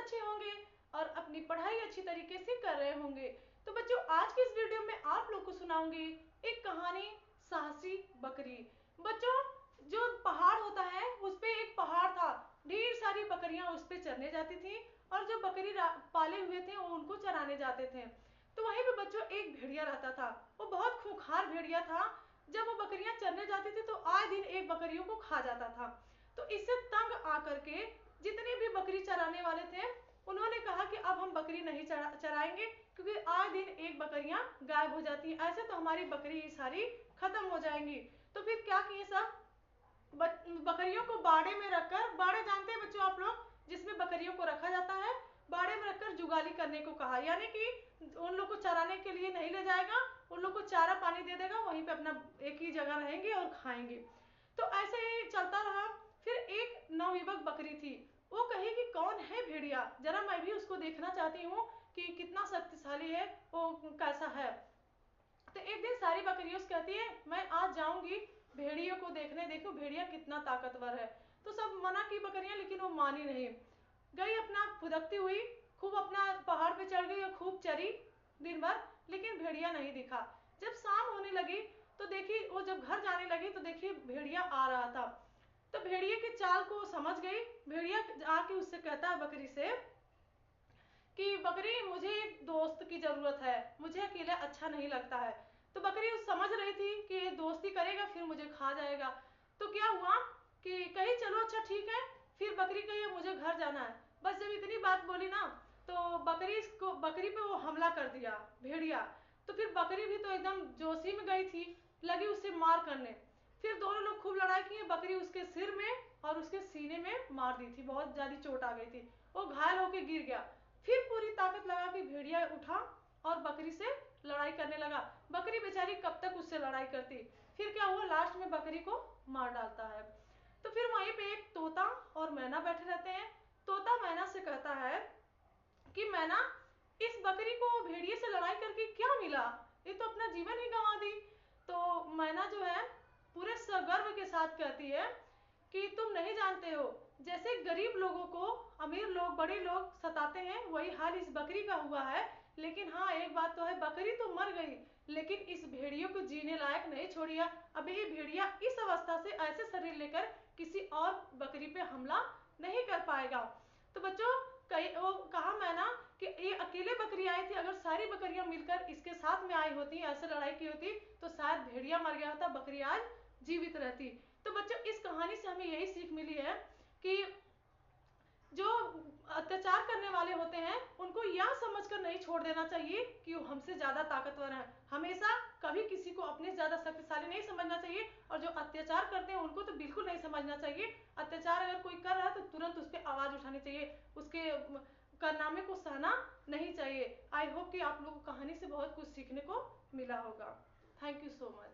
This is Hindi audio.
अच्छे होंगे और अपनी पढ़ाई अच्छी तरीके से कर रहे होंगे। तो बच्चों, आज के इस वीडियो में आप लोग को सुनाऊंगी एक कहानी, साहसी बकरी। बच्चों, जो पहाड़ होता है उस पे एक पहाड़ था, ढेर सारी बकरियां उस पे चरने जाती थी और जो बकरी पाले हुए थे वो उनको चराने जाते थे। तो वहीं पे बच्चों एक भेड़िया रहता था, वो बहुत खूंखार भेड़िया था। जब वो बकरियां चरने जाती थी तो आए दिन एक बकरियों को खा जाता था। तो इससे तंग आकर के जितने भी बकरी चराने वाले थे उन्होंने कहा कि अब हम बकरी नहीं चराएंगे, क्योंकि आए दिन एक बकरियां गायब हो जाती हैं, ऐसे तो हमारी बकरी सारी खत्म हो जाएंगी। तो फिर क्या किए सब, बकरियों को बाड़े में रखकर, बाड़े जानते हैं बच्चों आप लोग, जिसमें बकरियों को रखा जाता है, बाड़े में रखकर जुगाली करने को कहा। यानी कि उन लोग को चराने के लिए नहीं ले जाएगा, उन लोग को चारा पानी दे देगा, वहीं पे अपना एक ही जगह रहेंगे और खाएंगे। तो ऐसे ही चलता रहा। फिर एक नवयुवक बकरी थी, वो कही कि कौन है भेड़िया, जरा मैं भी उसको देखना चाहती हूँ कि कितना शक्तिशाली है, वो कैसा है। तो एक दिन सारी बकरियों से कहती है मैं आज जाऊंगी भेड़ियों को देखने, देखो भेड़िया कितना ताकतवर है। तो सब मना की बकरियां, लेकिन वो मानी नहीं, गई अपना फुदकती हुई, खूब अपना पहाड़ पे चढ़ गई और खूब चरी दिन भर, लेकिन भेड़िया नहीं दिखा। जब शाम होने लगी तो देखी, वो जब घर जाने लगी तो देखी भेड़िया आ रहा था। तो भेड़िए की चाल को समझ गई। भेड़िया आके उससे कहता है बकरी से कि बकरी मुझे एक दोस्त की जरूरत है, मुझे अकेला अच्छा नहीं लगता है। तो बकरी समझ रही थी कि ये दोस्ती करेगा फिर मुझे खा जाएगा। तो क्या हुआ कि कही चलो अच्छा ठीक है। फिर बकरी कही मुझे घर जाना है। बस जब इतनी बात बोली ना तो बकरी पे वो हमला कर दिया भेड़िया। तो फिर बकरी भी तो एकदम जोशी में गई थी, लगी उससे मार करने। फिर दोनों लोग खूब लड़ाई किए, बकरी उसके सिर में और उसके सीने में मार दी थी, बहुत ज्यादा चोट आ गई थी, वो घायल होकर गिर गया। फिर पूरी ताकत लगा कि भेड़िया उठा और बकरी से लड़ाई करने लगा। बकरी बेचारी कब तक उससे लड़ाई करती। फिर क्या हुआ, लास्ट में बकरी को मार डालता है। तो फिर वहीं पे एक तोता और मैना बैठे रहते हैं। तोता मैना से कहता है कि मैना, इस बकरी को भेड़िए से लड़ाई करके क्या मिला, ये तो अपना जीवन ही गंवा दी। तो मैना जो है पूरे सगर्व के साथ कहती है कि तुम नहीं जानते हो, जैसे गरीब लोगों को अमीर लोग, बड़े लोग सताते हैं, वही हाल इस बकरी का हुआ है। लेकिन हाँ, एक बात तो है, बकरी तो मर गई लेकिन इस भेड़ियों को जीने लायक नहीं छोड़िया। अभी ये भेड़िया इस अवस्था से ऐसे शरीर लेकर किसी और बकरी पे हमला नहीं कर पाएगा। तो बच्चों, वो कहा मैना कि ये अकेले बकरी आई थी, अगर सारी बकरियां मिलकर इसके साथ में आई होती, ऐसे लड़ाई की होती, तो शायद भेड़िया मर गया होता, बकरी आज जीवित रहती। तो बच्चों, इस कहानी से हमें यही सीख मिली है कि जो अत्याचार करने वाले होते हैं उनको यह समझकर नहीं छोड़ देना चाहिए कि वो हमसे ज्यादा ताकतवर हैं। हमेशा कभी किसी को अपने ज्यादा शक्तिशाली नहीं समझना चाहिए, और जो अत्याचार करते हैं उनको तो बिल्कुल नहीं समझना चाहिए। अत्याचार अगर कोई कर रहा है तो तुरंत उस पर आवाज उठानी चाहिए, उसके कारनामे को सहना नहीं चाहिए। आई होप कि आप लोगों को कहानी से बहुत कुछ सीखने को मिला होगा। Thank you so much.